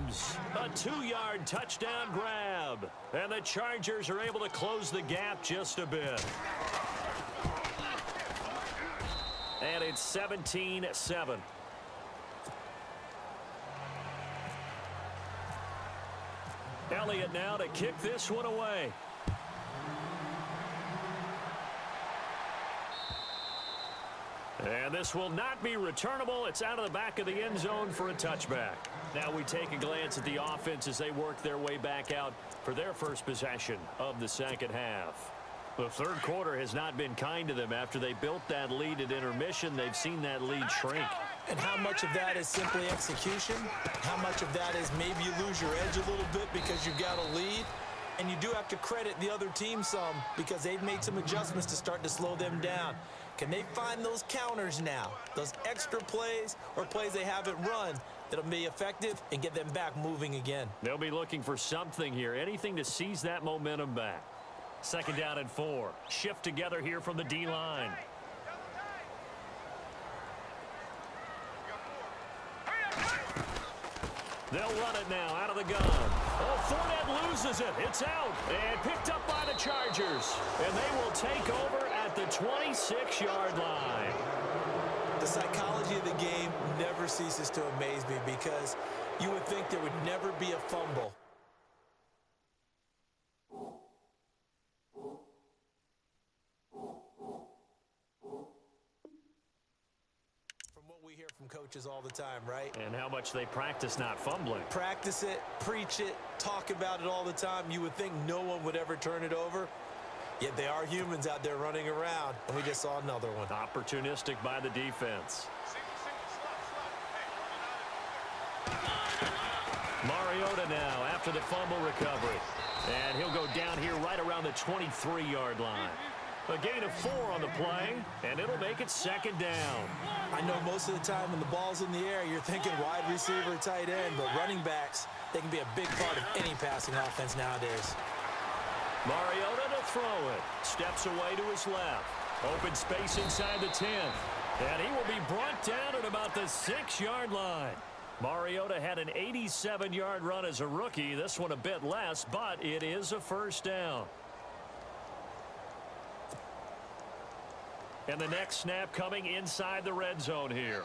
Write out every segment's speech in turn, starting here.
Williams, a 2-yard touchdown grab. And the Chargers are able to close the gap just a bit. And it's 17-7. Elliott now to kick this one away. And this will not be returnable. It's out of the back of the end zone for a touchback. Now we take a glance at the offense as they work their way back out for their first possession of the second half. The third quarter has not been kind to them. After they built that lead at intermission, they've seen that lead shrink. And how much of that is simply execution? How much of that is maybe you lose your edge a little bit because you've got a lead? And you do have to credit the other team some because they've made some adjustments to start to slow them down. Can they find those counters now, those extra plays or plays they haven't run that'll be effective and get them back moving again? They'll be looking for something here, anything to seize that momentum back. 2nd down and 4. Shift together here from the D-line. They'll run it now out of the gun. Oh, Fournette loses it. It's out and picked up by the Chargers. And they will take over at the 26-yard line. The psychology of the game never ceases to amaze me because you would think there would never be a fumble. We hear from coaches all the time, right? And how much they practice not fumbling. Practice it, preach it, talk about it all the time. You would think no one would ever turn it over. Yet they are humans out there running around, and we just saw another one. Opportunistic by the defense. Mariota now after the fumble recovery. And he'll go down here right around the 23-yard line. A gain of 4 on the play, and it'll make it 2nd down. I know most of the time when the ball's in the air, you're thinking wide receiver, tight end, but running backs, they can be a big part of any passing offense nowadays. Mariota to throw it. Steps away to his left. Open space inside the 10. And he will be brought down at about the 6-yard line. Mariota had an 87-yard run as a rookie. This one a bit less, but it is a 1st down. And the next snap coming inside the red zone here.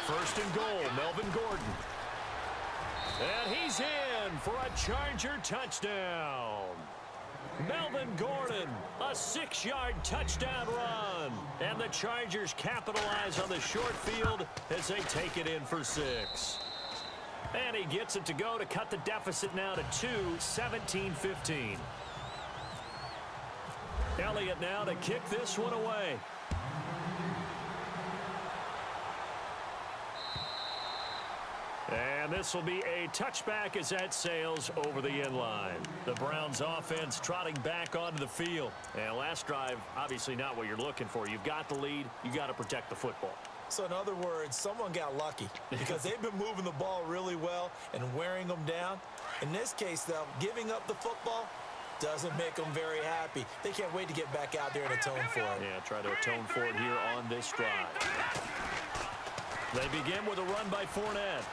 First and goal, Melvin Gordon. And he's in for a Charger touchdown. Melvin Gordon, a 6-yard touchdown run. And the Chargers capitalize on the short field as they take it in for 6. And he gets it to go to cut the deficit now to 2, 17-15. Elliott now to kick this one away. And this will be a touchback as that sails over the end line. The Browns offense trotting back onto the field. And last drive, obviously not what you're looking for. You've got the lead. You got to protect the football. So in other words, someone got lucky because they've been moving the ball really well and wearing them down. In this case, though, giving up the football doesn't make them very happy. They can't wait to get back out there and atone for it. Yeah, try to atone for it here on this drive. They begin with a run by Fournette.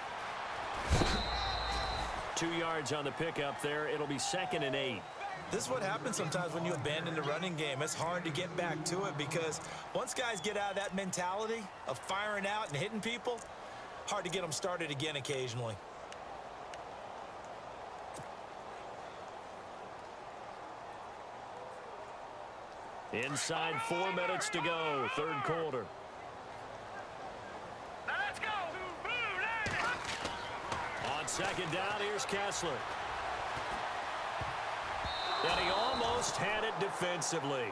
2 yards on the pickup there. It'll be 2nd and 8. This is what happens sometimes when you abandon the running game. It's hard to get back to it because once guys get out of that mentality of firing out and hitting people, hard to get them started again occasionally. Inside 4 minutes to go, 3rd quarter. Let's go. On 2nd down, here's Kessler. And he almost had it defensively.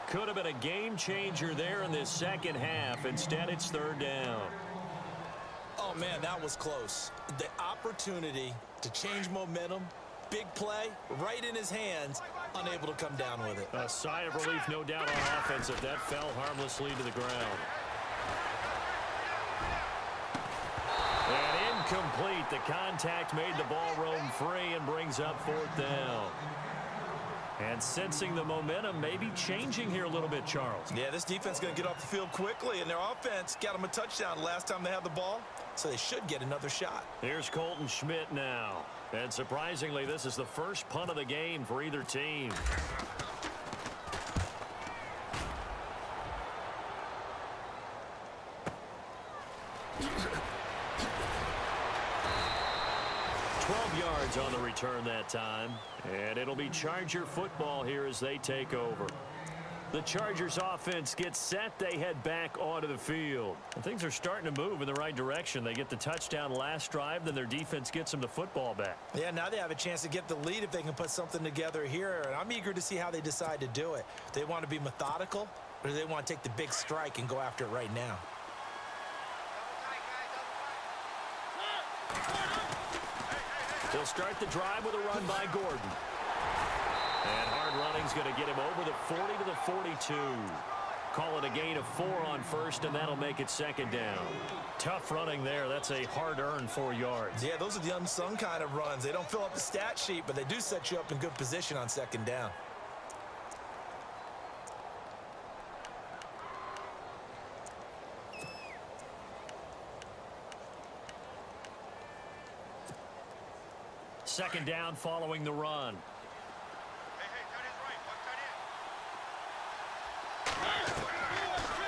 Could have been a game changer there in this second half. Instead, it's 3rd down. Oh, man, that was close. The opportunity to change momentum, big play, right in his hands, unable to come down with it. A sigh of relief, no doubt, on offense if that fell harmlessly to the ground. And incomplete. The contact made the ball roam free and brings up 4th down. And sensing the momentum maybe changing here a little bit, Charles. Yeah, this defense is going to get off the field quickly, and their offense got them a touchdown last time they had the ball, so they should get another shot. Here's Colton Schmidt now. And surprisingly, this is the first punt of the game for either team. Yards on the return that time, and it'll be Charger football here as they take over. The Chargers offense gets set. They head back onto the field. And things are starting to move in the right direction. They get the touchdown last drive, then their defense gets them the football back. Yeah, now they have a chance to get the lead if they can put something together here, and I'm eager to see how they decide to do it. Do they want to be methodical, or do they want to take the big strike and go after it right now? They'll start the drive with a run by Gordon. And hard running's going to get him over the 40 to the 42. Call it a gain of 4 on first, and that'll make it second down. Tough running there. That's a hard-earned 4 yards. Yeah, those are the unsung kind of runs. They don't fill up the stat sheet, but they do set you up in good position on second down. Second down following the run.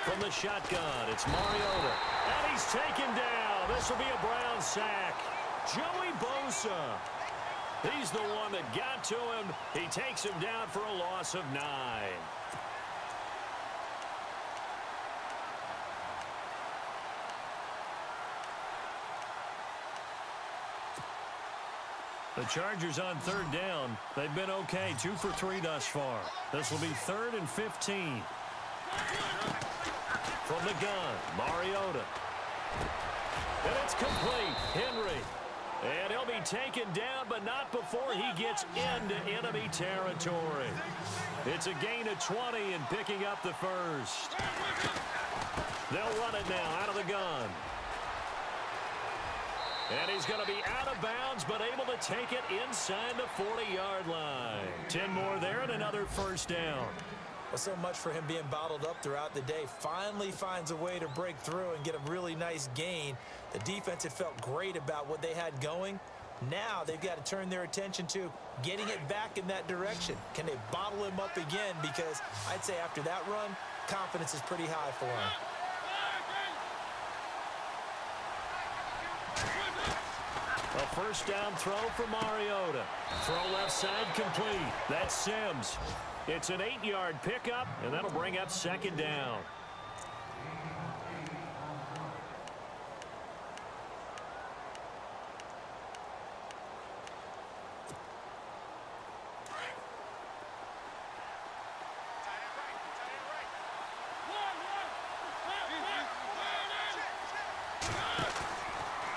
From the shotgun, it's Mariota. And he's taken down. This will be a Brown sack. Joey Bosa. He's the one that got to him. He takes him down for a loss of 9. The Chargers on third down. They've been okay, 2 for 3 thus far. This will be 3rd and 15. From the gun, Mariota. And it's complete. Henry. And he'll be taken down, but not before he gets into enemy territory. It's a gain of 20 and picking up the first. They'll run it now out of the gun. And he's going to be out of bounds, but able to take it inside the 40-yard line. 10 more there and another first down. Well, so much for him being bottled up throughout the day. Finally finds a way to break through and get a really nice gain. The defense had felt great about what they had going. Now they've got to turn their attention to getting it back in that direction. Can they bottle him up again? Because I'd say after that run, confidence is pretty high for him. A first down throw for Mariota. Throw left side complete. That's Sims. It's an 8-yard pickup, and that'll bring up second down.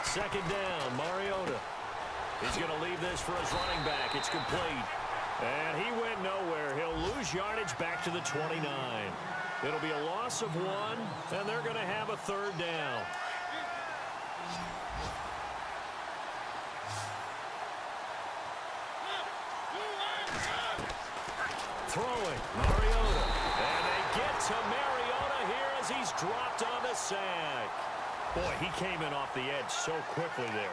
Second down, Mariota. He's going to leave this for his running back. It's complete. And he went nowhere. He'll lose yardage back to the 29. It'll be a loss of 1, and they're going to have a third down. Throwing, Mariota. And they get to Mariota here as he's dropped on the sack. Boy, he came in off the edge so quickly there.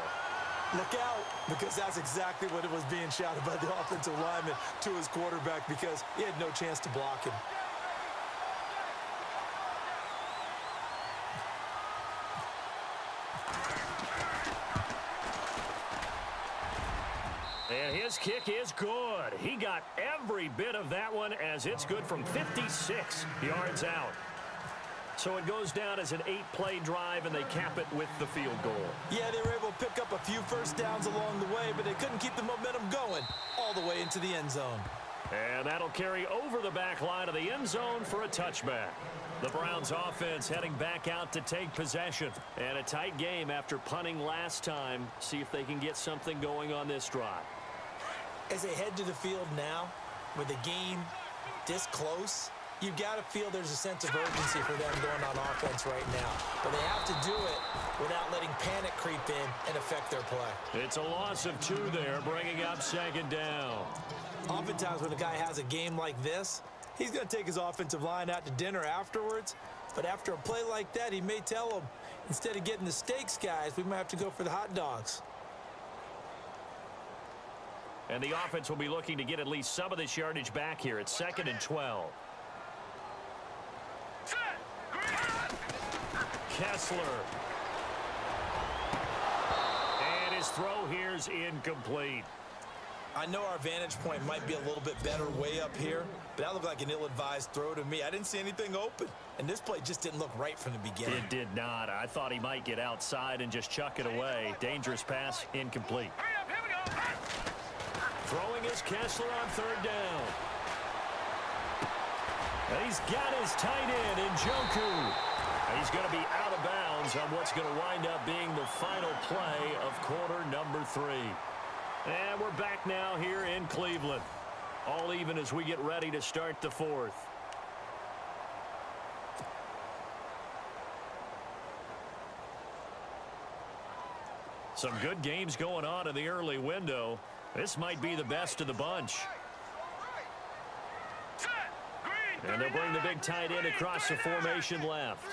Look out, because that's exactly what it was being shouted by the offensive lineman to his quarterback, because he had no chance to block him. And his kick is good. He got every bit of that one as it's good from 56 yards out. So it goes down as an 8-play drive, and they cap it with the field goal. Yeah, they were able to pick up a few first downs along the way, but they couldn't keep the momentum going all the way into the end zone. And that'll carry over the back line of the end zone for a touchback. The Browns offense heading back out to take possession. And a tight game after punting last time. See if they can get something going on this drive. As they head to the field now, with the game this close, You've got to feel there's a sense of urgency for them going on offense right now. But they have to do it without letting panic creep in and affect their play. It's a loss of 2 there, bringing up second down. Oftentimes when a guy has a game like this, he's going to take his offensive line out to dinner afterwards. But after a play like that, he may tell them, instead of getting the steaks, guys, we might have to go for the hot dogs. And the offense will be looking to get at least some of this yardage back here. It's 2nd and 12. Kessler. And his throw here's incomplete. I know our vantage point might be a little bit better way up here, but that looked like an ill-advised throw to me. I didn't see anything open, and this play just didn't look right from the beginning. It did not. I thought he might get outside and just chuck it away. Dangerous pass, incomplete. Throwing is Kessler on 3rd down. And he's got his tight end in Njoku. He's going to be out of bounds on what's going to wind up being the final play of quarter number 3. And we're back now here in Cleveland. All even as we get ready to start the 4th. Some good games going on in the early window. This might be the best of the bunch. And they'll bring the big tight end across the formation left.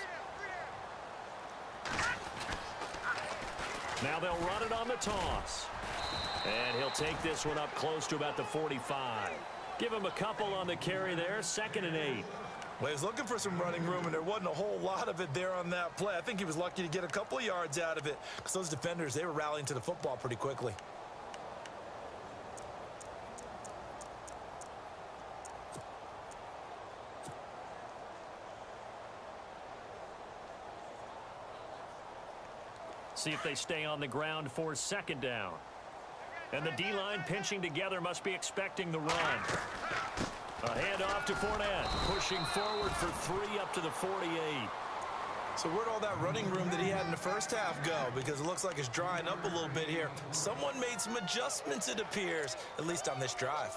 Now they'll run it on the toss. And he'll take this one up close to about the 45. Give him a couple on the carry there. 2nd and 8. Well, he was looking for some running room, and there wasn't a whole lot of it there on that play. I think he was lucky to get a couple of yards out of it because those defenders, they were rallying to the football pretty quickly. See if they stay on the ground for 2nd down. And the D-line pinching together must be expecting the run. A handoff to Fournette, pushing forward for 3 up to the 48. So where'd all that running room that he had in the first half go? Because it looks like it's drying up a little bit here. Someone made some adjustments, it appears, at least on this drive.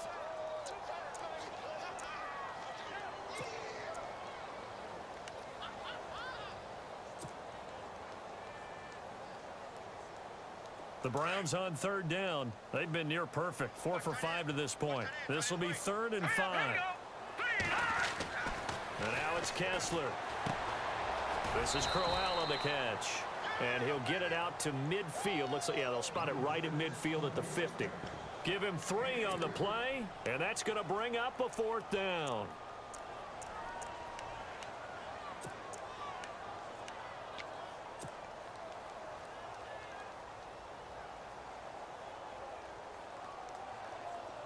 The Browns on 3rd down. They've been near perfect. 4 for 5 to this point. This will be 3rd and 5. And now it's Kessler. This is Crowell on the catch. And he'll get it out to midfield. Looks like, yeah, they'll spot it right at midfield at the 50. Give him 3 on the play, and that's going to bring up a 4th down.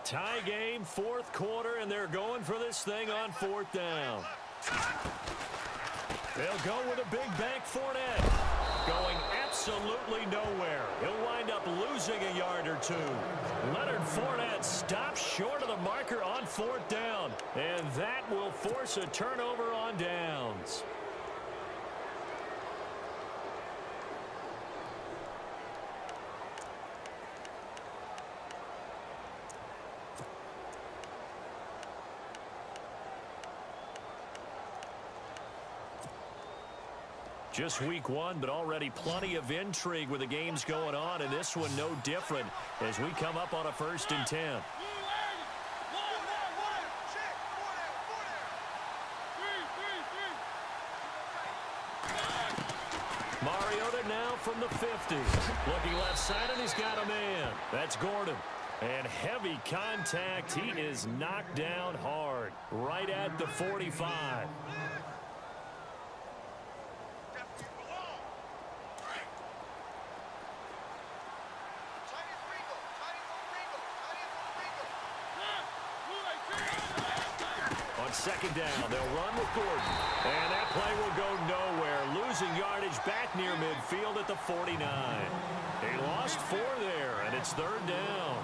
Tie game, 4th quarter, and they're going for this thing on 4th down. They'll go with a big bank Fournette. Going absolutely nowhere. He'll wind up losing a yard or 2. Leonard Fournette stops short of the marker on 4th down. And that will force a turnover on downs. Just week 1, but already plenty of intrigue with the games going on, and this one no different as we come up on a 1st and 10. Mariota now from the 50. Looking left side, and he's got a man. That's Gordon. And heavy contact. He is knocked down hard right at the 45. On 2nd down, they'll run with Gordon. And that play will go nowhere. Losing yardage back near midfield at the 49. They lost 4 there, and it's 3rd down.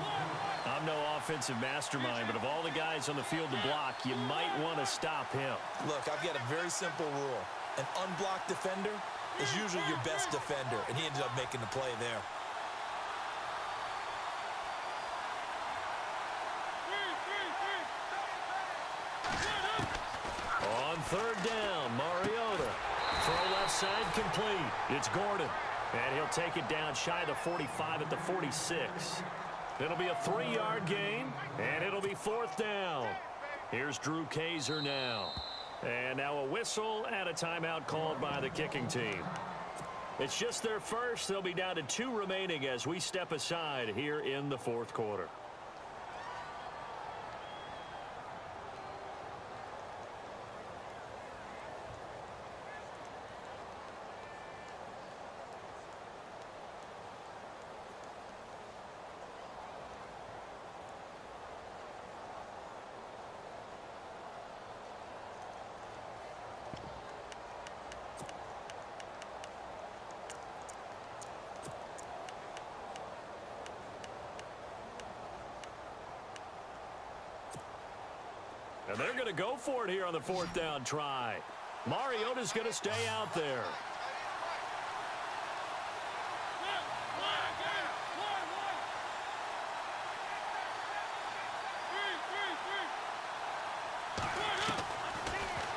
I'm no offensive mastermind, but of all the guys on the field to block, you might want to stop him. Look, I've got a very simple rule. An unblocked defender is usually your best defender, and he ended up making the play there. third down. Mariota. Throw left side complete. It's Gordon. And he'll take it down shy of the 45 at the 46. It'll be a 3-yard gain, and it'll be fourth down. Here's Drew Kaiser now. And now a whistle and a timeout called by the kicking team. It's just their first. They'll be down to 2 remaining as we step aside here in the fourth quarter. And they're going to go for it here on the fourth down try. Mariota's going to stay out there.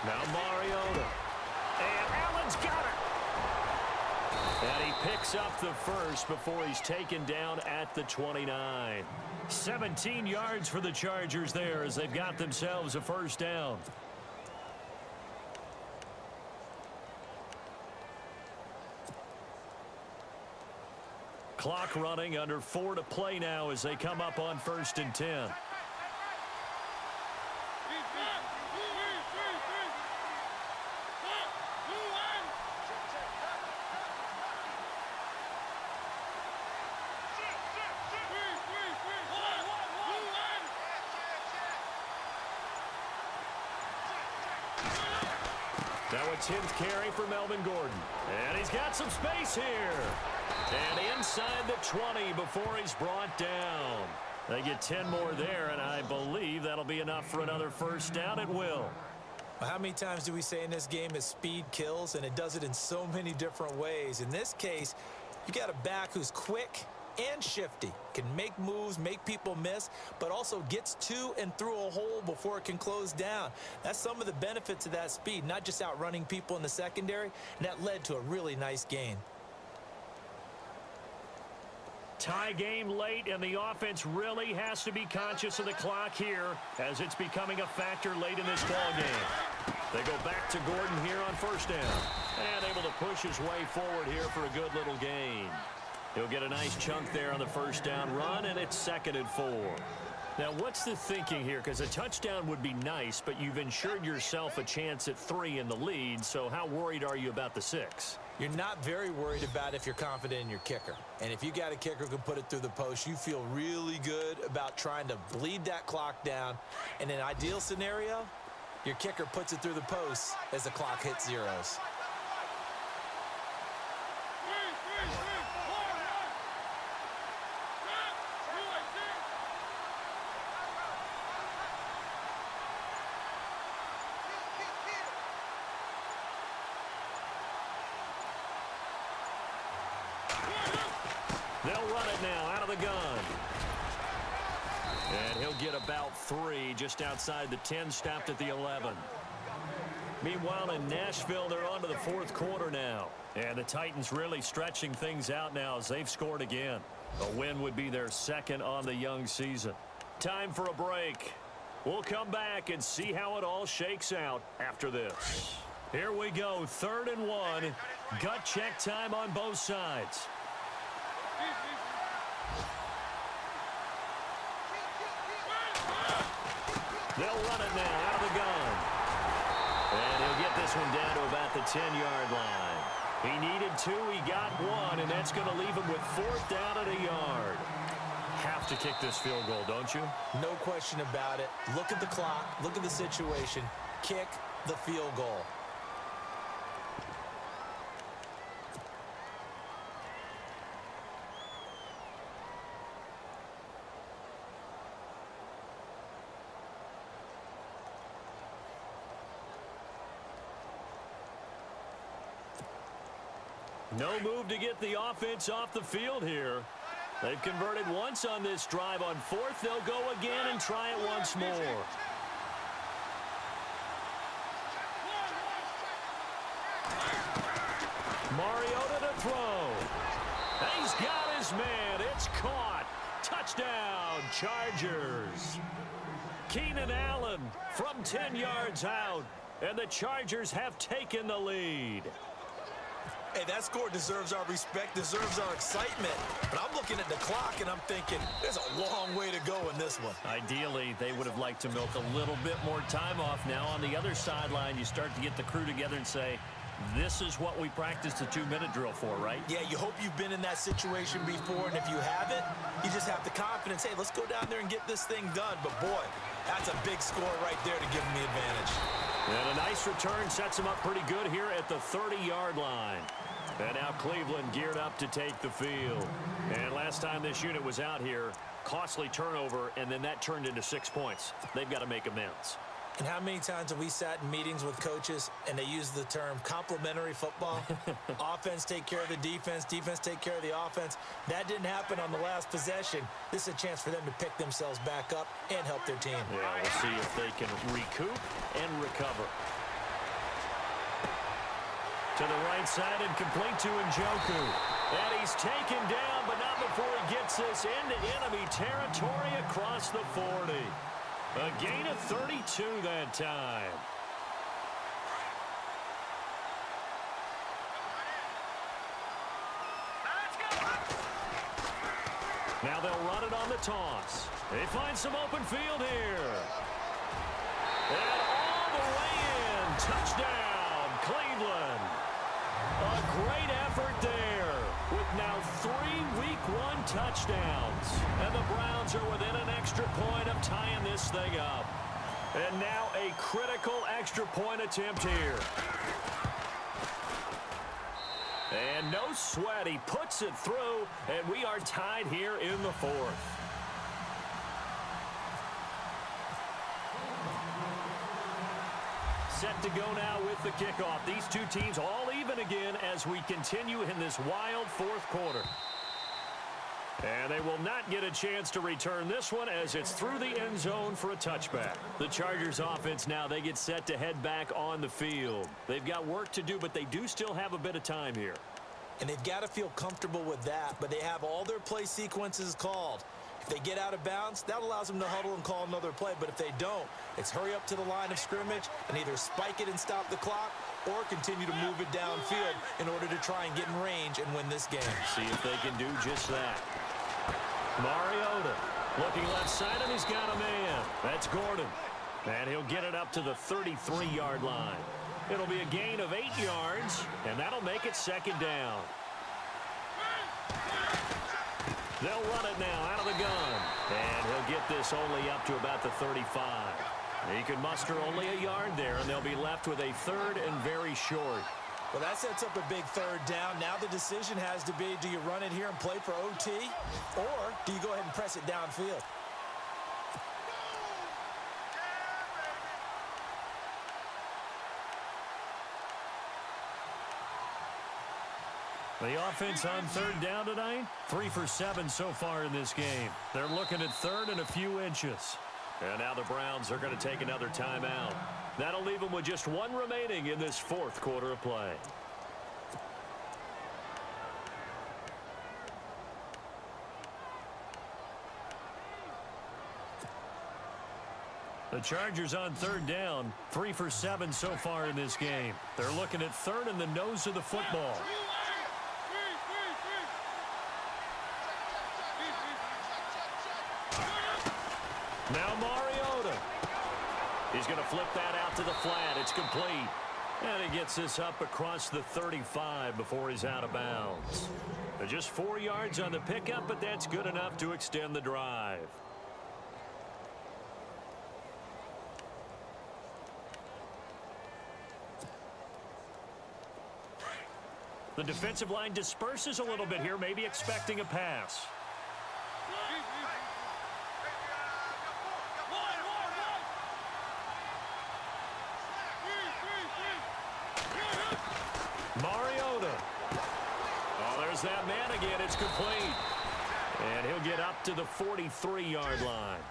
Now Mariota. And Allen's got it. And he picks up the first before he's taken down at the 29. 17 yards for the Chargers there as they've got themselves a first down. Clock running, under 4 to play now as they come up on 1st and 10. Now a 10th carry for Melvin Gordon. And he's got some space here. And inside the 20 before he's brought down. They get 10 more there, and I believe that'll be enough for another first down. It will. How many times do we say in this game is speed kills, and it does it in so many different ways. In this case, you got a back who's quick and shifty, can make moves, make people miss, but also gets to and through a hole before it can close down. That's some of the benefits of that speed, not just outrunning people in the secondary, and that led to a really nice gain. Tie game late, and the offense really has to be conscious of the clock here as it's becoming a factor late in this ball game. They go back to Gordon here on first down, and able to push his way forward here for a good little gain. He'll get a nice chunk there on the first down run, and it's 2nd and 4. Now, what's the thinking here? Because a touchdown would be nice, but you've ensured yourself a chance at 3 in the lead, so how worried are you about the 6? You're not very worried about if you're confident in your kicker. And if you got a kicker who can put it through the post, you feel really good about trying to bleed that clock down. In an ideal scenario, your kicker puts it through the post as the clock hits zeros. They'll run it now out of the gun. And he'll get about 3 just outside the 10, stopped at the 11. Meanwhile, in Nashville, they're on to the fourth quarter now. And the Titans really stretching things out now as they've scored again. A win would be their 2nd on the young season. Time for a break. We'll come back and see how it all shakes out after this. Here we go, 3rd and 1. Gut check time on both sides. They'll run it now out of the gun. And he'll get this one down to about the 10-yard line. He needed 2, he got 1, and that's going to leave him with 4th down at a yard. Have to kick this field goal, don't you? No question about it. Look at the clock. Look at the situation. Kick the field goal. No move to get the offense off the field here. They've converted once on this drive. On 4th, they'll go again and try it once more. throw. And he's got his man. It's caught. Touchdown, Chargers. Keenan Allen from 10 yards out. And the Chargers have taken the lead. Hey, that score deserves our respect, deserves our excitement. But I'm looking at the clock, and I'm thinking there's a long way to go in this one. Ideally, they would have liked to milk a little bit more time off. Now on the other sideline, you start to get the crew together and say, this is what we practiced the 2-minute drill for, right? Yeah, you hope you've been in that situation before, and if you haven't, you just have the confidence, hey, let's go down there and get this thing done. But, boy, that's a big score right there to give them the advantage. And a nice return sets him up pretty good here at the 30-yard line. And now Cleveland geared up to take the field. And last time this unit was out here, costly turnover, and then that turned into 6 points. They've got to make amends. And how many times have we sat in meetings with coaches and they use the term complementary football? Offense take care of the defense, defense take care of the offense. That didn't happen on the last possession. This is a chance for them to pick themselves back up and help their team. Yeah, we'll see if they can recoup and recover. To the right side and complete to Njoku. And he's taken down, but not before he gets this into enemy territory across the 40. A gain of 32 that time. Now they'll run it on the toss. They find some open field here. And all the way in. Touchdown, Cleveland. A great effort there with now 3 Week 1 touchdowns. And the Browns are within an extra point of tying this thing up. And now a critical extra point attempt here. And no sweat. He puts it through, and we are tied here in the 4th. Set to go now with the kickoff. These two teams all even again as we continue in this wild 4th quarter. And they will not get a chance to return this one as it's through the end zone for a touchback. The Chargers offense now, they get set to head back on the field. They've got work to do, but they do still have a bit of time here. And they've got to feel comfortable with that, but they have all their play sequences called. If they get out of bounds, that allows them to huddle and call another play. But if they don't, it's hurry up to the line of scrimmage and either spike it and stop the clock or continue to move it downfield in order to try and get in range and win this game. See if they can do just that. Mariota looking left side, and he's got a man. That's Gordon. And he'll get it up to the 33-yard line. It'll be a gain of 8 yards, and that'll make it 2nd down. They'll run it now out of the gun. And he'll get this only up to about the 35. He can muster only a yard there, and they'll be left with a 3rd and very short. Well, that sets up a big 3rd down. Now the decision has to be, do you run it here and play for OT, or do you go ahead and press it downfield? The offense on 3rd down tonight, 3 for 7 so far in this game. They're looking at 3rd and a few inches. And now the Browns are going to take another timeout. That'll leave them with just 1 remaining in this 4th quarter of play. The Chargers on 3rd down, 3 for 7 so far in this game. They're looking at 3rd and the nose of the football. Now Mariota. He's going to flip that out to the flat. It's complete. And he gets this up across the 35 before he's out of bounds. Just 4 yards on the pickup, but that's good enough to extend the drive. The defensive line disperses a little bit here, maybe expecting a pass. Mariota. Oh, there's that man again. It's complete. And he'll get up to the 43-yard line.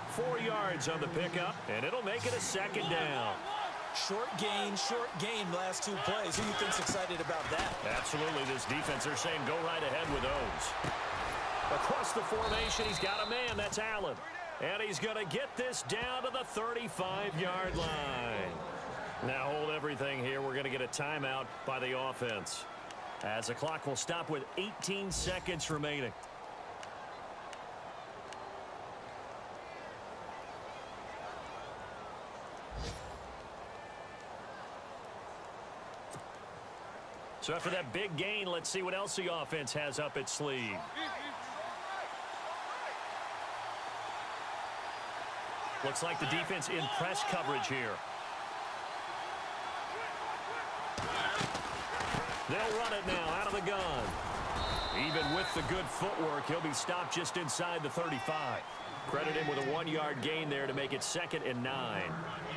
4 yards on the pickup, and it'll make it a 2nd down. Short gain, last two plays. Who do you think's excited about that? Absolutely, this defense, they're saying go right ahead with those. Across the formation, he's got a man. That's Allen. And he's going to get this down to the 35-yard line. Now hold everything here. We're going to get a timeout by the offense, as the clock will stop with 18 seconds remaining. So after that big gain, let's see what else the offense has up its sleeve. Looks like the defense in press coverage here. They'll run it now out of the gun. Even with the good footwork, he'll be stopped just inside the 35. Credit him with a 1-yard gain there to make it 2nd and 9.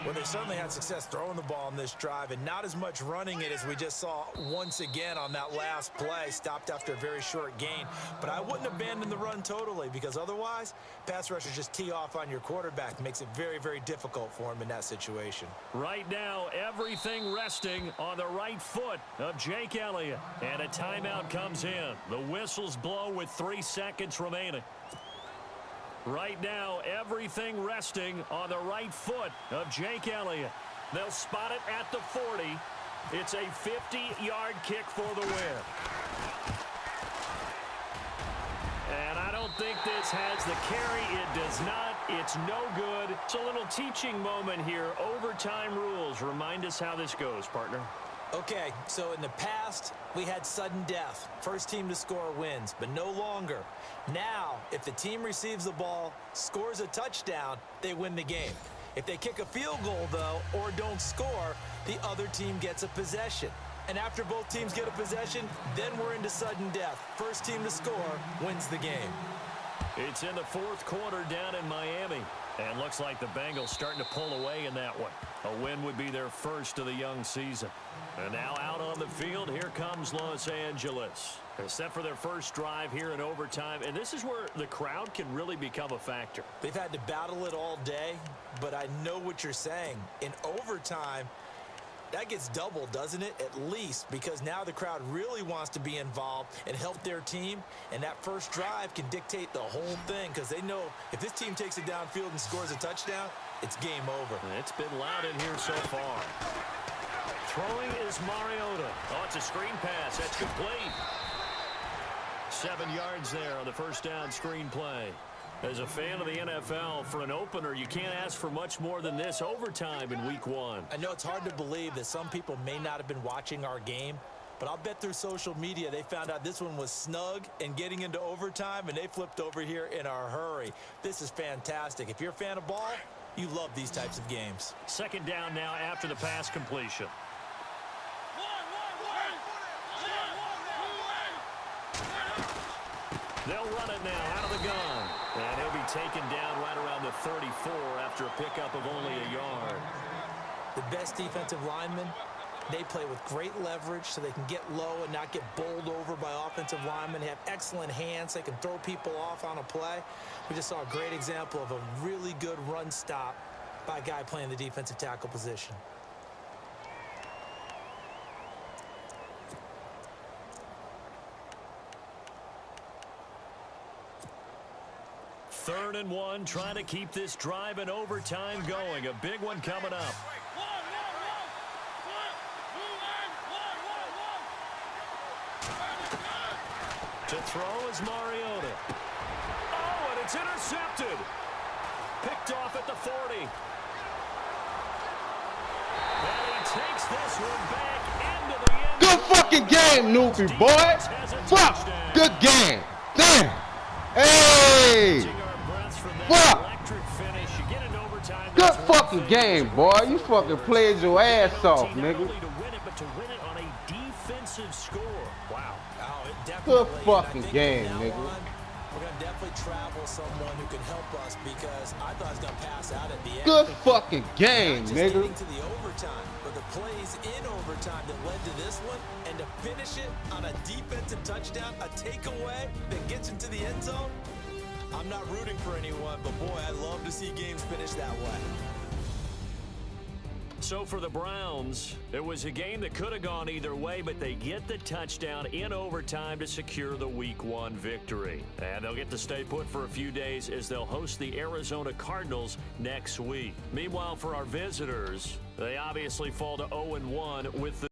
Well, they certainly had success throwing the ball on this drive, and not as much running it as we just saw once again on that last play, stopped after a very short gain. But I wouldn't abandon the run totally, because otherwise, pass rushers just tee off on your quarterback. Makes it very, very difficult for him in that situation. Right now, everything resting on the right foot of Jake Elliott. And a timeout comes in. The whistles blow with 3 seconds remaining. Right now, everything resting on the right foot of Jake Elliott. They'll spot it at the 40. It's a 50-yard kick for the win. And I don't think this has the carry. It does not. It's no good. It's a little teaching moment here. Overtime rules. Remind us how this goes, partner. Okay, so in the past, we had sudden death. First team to score wins, but no longer. Now, if the team receives the ball, scores a touchdown, they win the game. If they kick a field goal, though, or don't score, the other team gets a possession. And after both teams get a possession, then we're into sudden death. First team to score wins the game. It's in the 4th quarter down in Miami. And looks like the Bengals starting to pull away in that one. A win would be their first of the young season. And now out on the field, here comes Los Angeles. They're set for their first drive here in overtime. And this is where the crowd can really become a factor. They've had to battle it all day, but I know what you're saying. In overtime, that gets doubled, doesn't it? At least, because now the crowd really wants to be involved and help their team. And that first drive can dictate the whole thing, because they know if this team takes it downfield and scores a touchdown, it's game over. It's been loud in here so far. Throwing is Mariota. Oh, it's a screen pass. That's complete. 7 yards there on the first down screen play. As a fan of the NFL, for an opener, you can't ask for much more than this overtime in week 1. I know it's hard to believe that some people may not have been watching our game, but I'll bet through social media they found out this one was snug and getting into overtime, and they flipped over here in a hurry. This is fantastic. If you're a fan of ball, you love these types of games. 2nd down now after the pass completion. They'll run it now out of the gun. And he'll be taken down right around the 34 after a pickup of only a yard. The best defensive linemen, they play with great leverage so they can get low and not get bowled over by offensive linemen. They have excellent hands. They can throw people off on a play. We just saw a great example of a really good run stop by a guy playing the defensive tackle position. Third and 1, trying to keep this drive in overtime going. A big one coming up. To throw is Mariota. Oh, and it's intercepted. Picked off at the 40. And he takes this one back into the end. Good fucking game, Newbie, boy. Fuck. Good game. Damn. Hey. Fuck. Good fucking game, boy. You fucking played your ass off, nigga. Good fucking game, nigga. We're going to definitely travel someone who can help us, because I thought I was going to pass out at the end. Good fucking game, nigga. Getting to the overtime, but the plays in overtime that led to this one, and to finish it on a defensive touchdown, a takeaway that gets into the end zone. I'm not rooting for anyone, but boy, I love to see games finish that way. so for the Browns, it was a game that could have gone either way, but they get the touchdown in overtime to secure the Week 1 victory. And they'll get to stay put for a few days as they'll host the Arizona Cardinals next week. Meanwhile, for our visitors, they obviously fall to 0-1 with the